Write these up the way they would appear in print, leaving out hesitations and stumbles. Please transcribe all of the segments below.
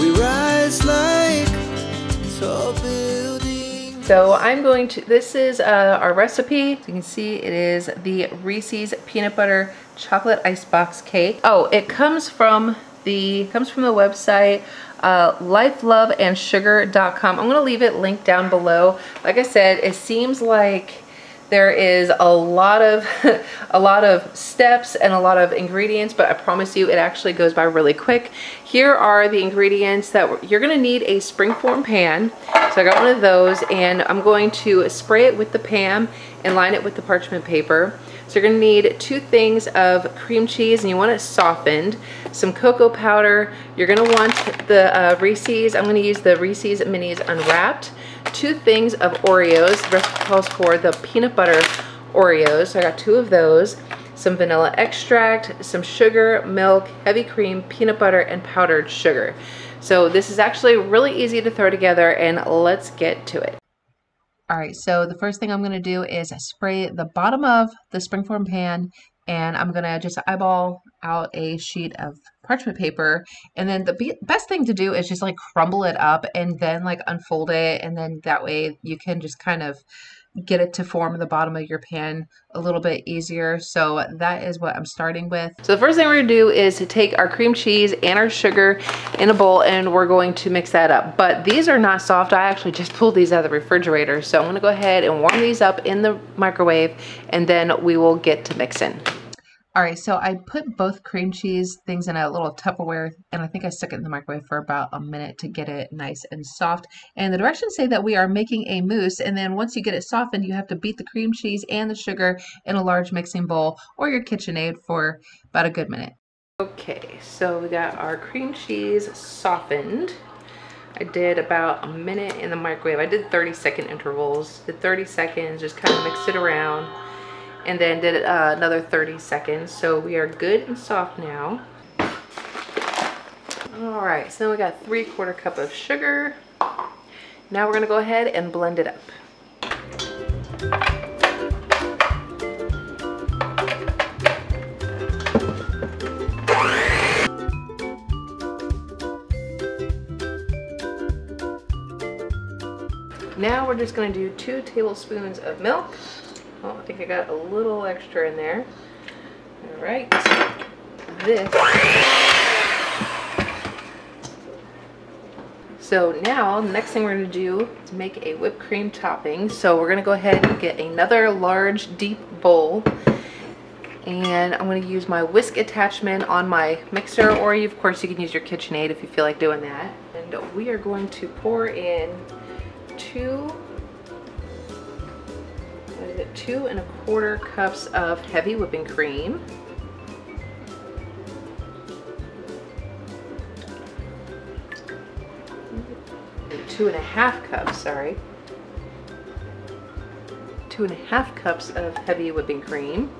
We rise like tall buildings. So I'm going to, this is our recipe. So you can see it is the Reese's peanut butter chocolate icebox cake. Oh, it comes from the website lifeloveandsugar.com. I'm gonna leave it linked down below. Like I said, it seems like there is a lot of steps and a lot of ingredients, but I promise you it actually goes by really quick. Here are the ingredients that you're gonna need: a springform pan. So I got one of those, and I'm going to spray it with the pan and line it with the parchment paper. So you're gonna need 2 things of cream cheese, and you want it softened, some cocoa powder. You're gonna want the Reese's. I'm gonna use the Reese's Minis Unwrapped. 2 things of Oreos. The recipe calls for the peanut butter Oreos. So I got 2 of those. Some vanilla extract, some sugar, milk, heavy cream, peanut butter, and powdered sugar. So this is actually really easy to throw together, and let's get to it. All right, so the first thing I'm gonna do is spray the bottom of the springform pan, and I'm gonna just eyeball out a sheet of parchment paper. And then the best thing to do is just like crumble it up and then like unfold it, and then that way you can just kind of get it to form the bottom of your pan a little bit easier. So that is what I'm starting with. So the first thing we're gonna do is to take our cream cheese and our sugar in a bowl, and we're going to mix that up. But these are not soft. I actually just pulled these out of the refrigerator. So I'm gonna go ahead and warm these up in the microwave, and then we will get to mixing. All right, so I put both cream cheese things in a little Tupperware, and I think I stuck it in the microwave for about a minute to get it nice and soft. And the directions say that we are making a mousse, and then once you get it softened, you have to beat the cream cheese and the sugar in a large mixing bowl or your KitchenAid for about a good minute. Okay, so we got our cream cheese softened. I did about a minute in the microwave. I did 30-second intervals. Did 30 seconds, just kind of mixed it around, and then did another 30 seconds. So we are good and soft now. All right, so then we got 3/4 cup of sugar. Now we're gonna go ahead and blend it up. Now we're just gonna do 2 tablespoons of milk. Oh, I think I got a little extra in there. All right, So now, next thing we're gonna do is make a whipped cream topping. So we're gonna go ahead and get another large, deep bowl. And I'm gonna use my whisk attachment on my mixer, or of course you can use your KitchenAid if you feel like doing that. And we are going to pour in 2 1/4 cups of heavy whipping cream. 2.5 cups, sorry. 2.5 cups of heavy whipping cream.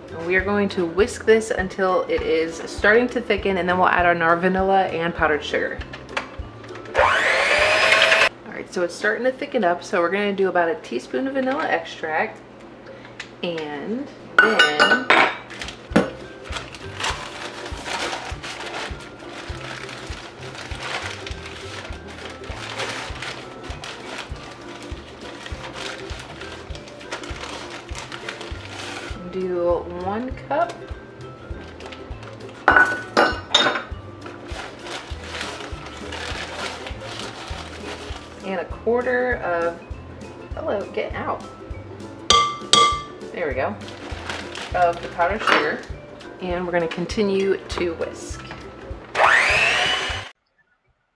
And we are going to whisk this until it is starting to thicken, and then we'll add on our vanilla and powdered sugar. So it's starting to thicken up, so we're going to do about a teaspoon of vanilla extract, and then do 1 cup. And 1/4 of, hello, get out. There we go. Of the powdered sugar. And we're going to continue to whisk.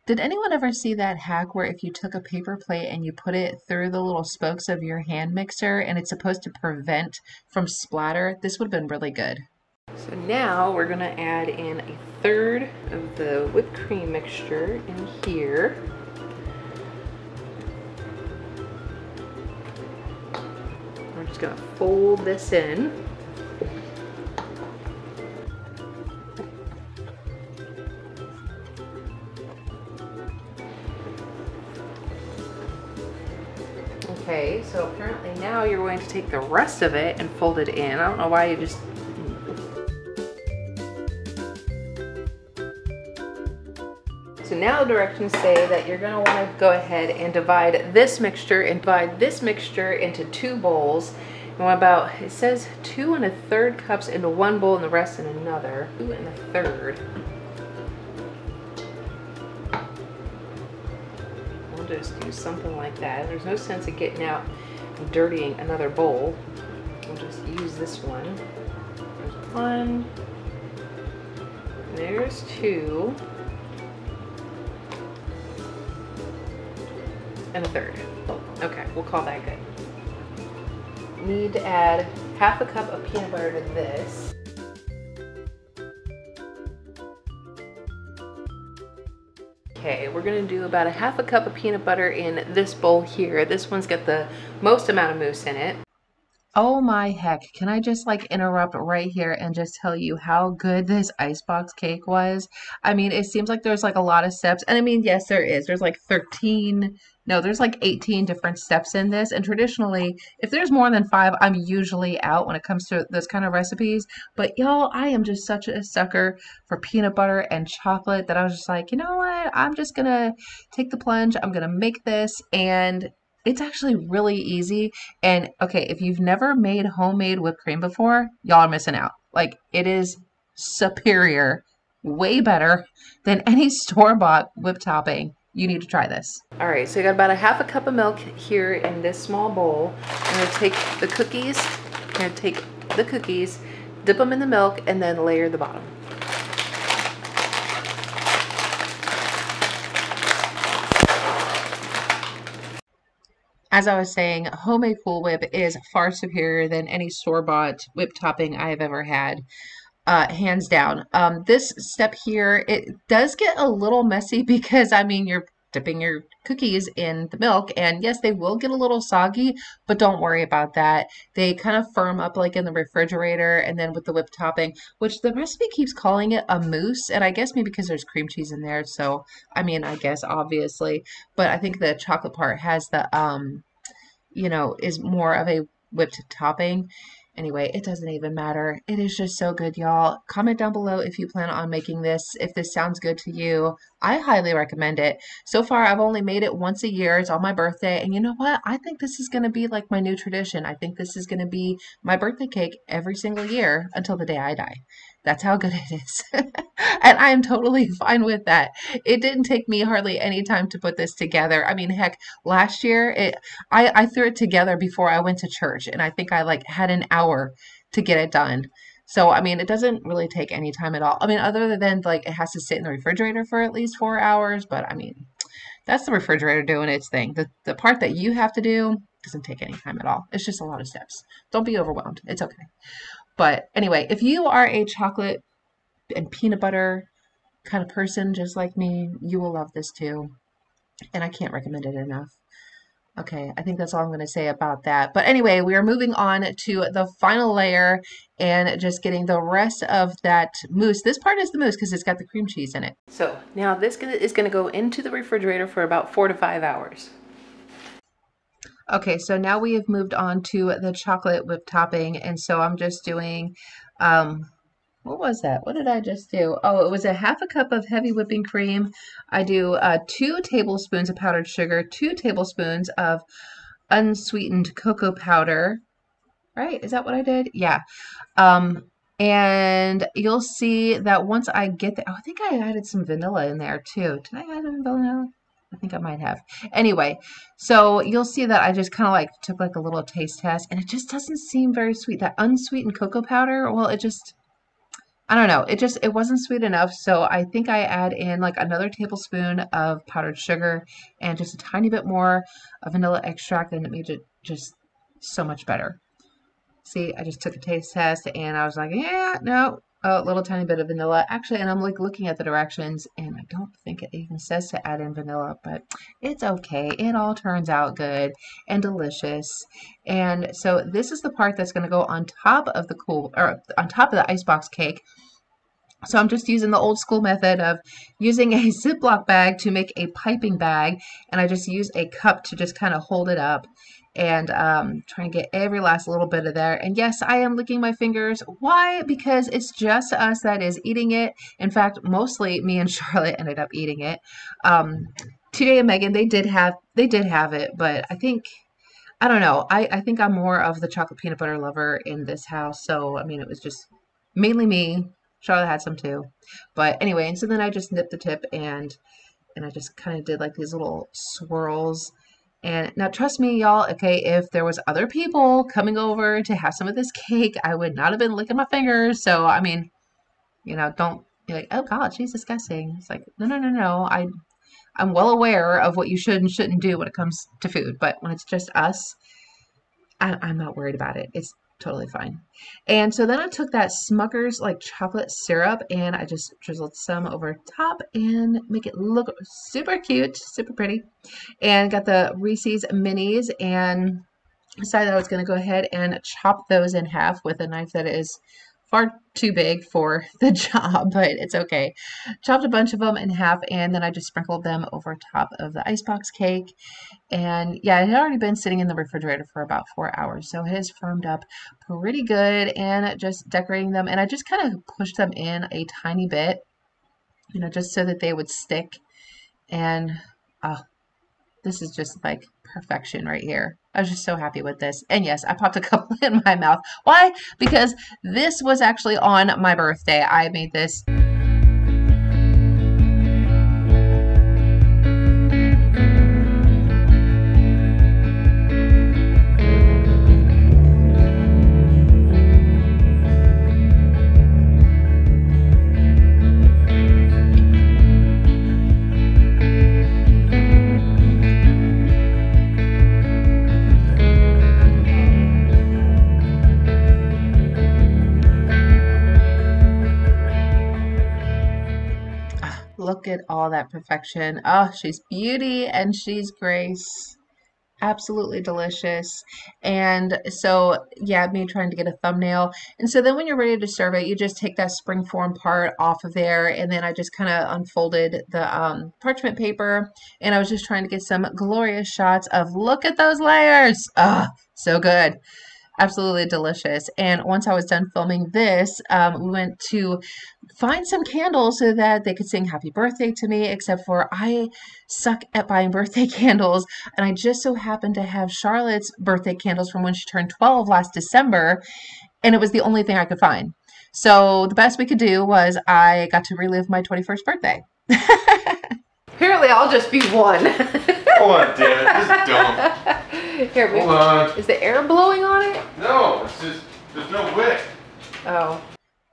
Did anyone ever see that hack where if you took a paper plate and you put it through the little spokes of your hand mixer and it's supposed to prevent from splatter? This would have been really good. So now we're going to add in 1/3 of the whipped cream mixture in here. We're just going to fold this in. Okay, so apparently now you're going to take the rest of it and fold it in. I don't know why you just... So now the directions say that you're gonna wanna go ahead and divide this mixture into 2 bowls. And about, it says 2 1/3 cups into one bowl and the rest in another. 2 1/3. We'll just do something like that. There's no sense of getting out and dirtying another bowl. We'll just use this one. There's 1. There's 2. And 1/3. Okay, we'll call that good. Need to add 1/2 cup of peanut butter to this. Okay, we're gonna do about 1/2 cup of peanut butter in this bowl here. This one's got the most amount of mousse in it. Oh my heck, can I just like interrupt right here and just tell you how good this icebox cake was? I mean, it seems like there's like a lot of steps. And I mean, yes, there is. There's like 18 different steps in this. And traditionally, if there's more than 5, I'm usually out when it comes to those kind of recipes. But y'all, I am just such a sucker for peanut butter and chocolate that I was just like, you know what? I'm just gonna take the plunge. I'm gonna make this, and it's actually really easy. And okay, if you've never made homemade whipped cream before, y'all are missing out. Like, it is superior, way better than any store-bought whipped topping. You need to try this. All right, so I got about 1/2 cup of milk here in this small bowl. I'm gonna take the cookies, dip them in the milk, and then layer the bottom. As I was saying, homemade Cool Whip is far superior than any store-bought whip topping I have ever had, hands down. This step here, it does get a little messy because, I mean, you're dipping your cookies in the milk, and yes, they will get a little soggy, but don't worry about that. They kind of firm up like in the refrigerator, and then with the whipped topping, which the recipe keeps calling it a mousse, and I guess maybe because there's cream cheese in there, so, I mean, I guess obviously, but I think the chocolate part has the, is more of a whipped topping. Anyway, it doesn't even matter. It is just so good, y'all. Comment down below if you plan on making this, if this sounds good to you. I highly recommend it. So far, I've only made it once a year. It's on my birthday. And you know what? I think this is going to be like my new tradition. I think this is going to be my birthday cake every single year until the day I die. That's how good it is. And I am totally fine with that. It didn't take me hardly any time to put this together. I mean, heck, last year, I threw it together before I went to church, and I think I like had an hour to get it done. So, I mean, it doesn't really take any time at all. I mean, other than like it has to sit in the refrigerator for at least 4 hours, but I mean, that's the refrigerator doing its thing. The part that you have to do doesn't take any time at all. It's just a lot of steps. Don't be overwhelmed. It's okay. But anyway, if you are a chocolate and peanut butter kind of person just like me, you will love this too. And I can't recommend it enough. Okay, I think that's all I'm going to say about that. But anyway, we are moving on to the final layer and just getting the rest of that mousse. This part is the mousse because it's got the cream cheese in it. So now this is going to go into the refrigerator for about 4 to 5 hours. Okay, so now we have moved on to the chocolate whipped topping, and so I'm just doing, what was that? What did I just do? Oh, it was 1/2 cup of heavy whipping cream. I do 2 tablespoons of powdered sugar, 2 tablespoons of unsweetened cocoa powder. Right? Is that what I did? Yeah. And you'll see that once I get the, oh, I think I added some vanilla in there too. Did I add some vanilla? I think I might have. Anyway, so you'll see that I just kind of like took like a little taste test, and it just doesn't seem very sweet. That unsweetened cocoa powder, well, it just, I don't know. It wasn't sweet enough. So I think I add in like another tablespoon of powdered sugar and just a tiny bit more of vanilla extract, and it made it just so much better. See, I just took a taste test and I was like, yeah, no, a little tiny bit of vanilla. Actually, and I'm like looking at the directions, and I don't think it even says to add in vanilla, but it's okay. It all turns out good and delicious. And so this is the part that's going to go on top of on top of the icebox cake. So I'm just using the old school method of using a Ziploc bag to make a piping bag, and I just use a cup to just kind of hold it up. and trying to get every last little bit of there. And yes, I am licking my fingers. Why? Because it's just us that is eating it. In fact, mostly me and Charlotte ended up eating it. TJ and Megan, they did have it, but I don't know. I think I'm more of the chocolate peanut butter lover in this house. So, I mean, it was just mainly me. Charlotte had some too. But anyway, and so then I just nipped the tip and I just kind of did like these little swirls. And now trust me, y'all, okay, if there was other people coming over to have some of this cake, I would not have been licking my fingers. So, I mean, don't be like, oh God, she's disgusting. It's like, no, no, no, no. I'm well aware of what you should and shouldn't do when it comes to food, but when it's just us, I'm not worried about it. It's totally fine. And so then I took that Smucker's like chocolate syrup and I just drizzled some over top and make it look super cute, super pretty. And got the Reese's minis and decided I was going to go ahead and chop those in half with a knife that is far too big for the job, but it's okay. Chopped a bunch of them in half and then I just sprinkled them over top of the icebox cake. And yeah, it had already been sitting in the refrigerator for about 4 hours, so it has firmed up pretty good. And just decorating them, and I just kind of pushed them in a tiny bit, just so that they would stick. And this is just like perfection right here. I was just so happy with this. And yes, I popped a couple in my mouth. Why? Because this was actually on my birthday. I made this. Look at all that perfection. Oh, she's beauty and she's grace. Absolutely delicious. And so, yeah, me trying to get a thumbnail. And so then when you're ready to serve it, you just take that springform part off of there. And then I just kind of unfolded the parchment paper. And I was just trying to get some glorious shots of, look at those layers. Ah, so good. Absolutely delicious. And once I was done filming this, we went to find some candles so that they could sing happy birthday to me, except for I suck at buying birthday candles. And I just so happened to have Charlotte's birthday candles from when she turned 12 last December. And it was the only thing I could find. So the best we could do was I got to relive my 21st birthday. Apparently I'll just be one. Hold on, damn it. Just don't. Here, hold on. Is the air blowing on it? No, it's just, there's no wick. Oh.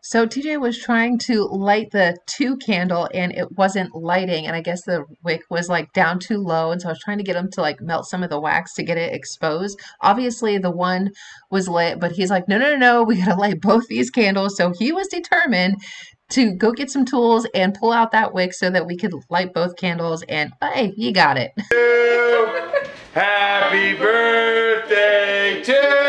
So TJ was trying to light the 2 candle and it wasn't lighting, and I guess the wick was like down too low, and so I was trying to get him to like melt some of the wax to get it exposed. Obviously the one was lit, but he's like, no, no, no, no, we gotta light both these candles. So he was determined to go get some tools and pull out that wick so that we could light both candles, and hey, he got it. Happy birthday to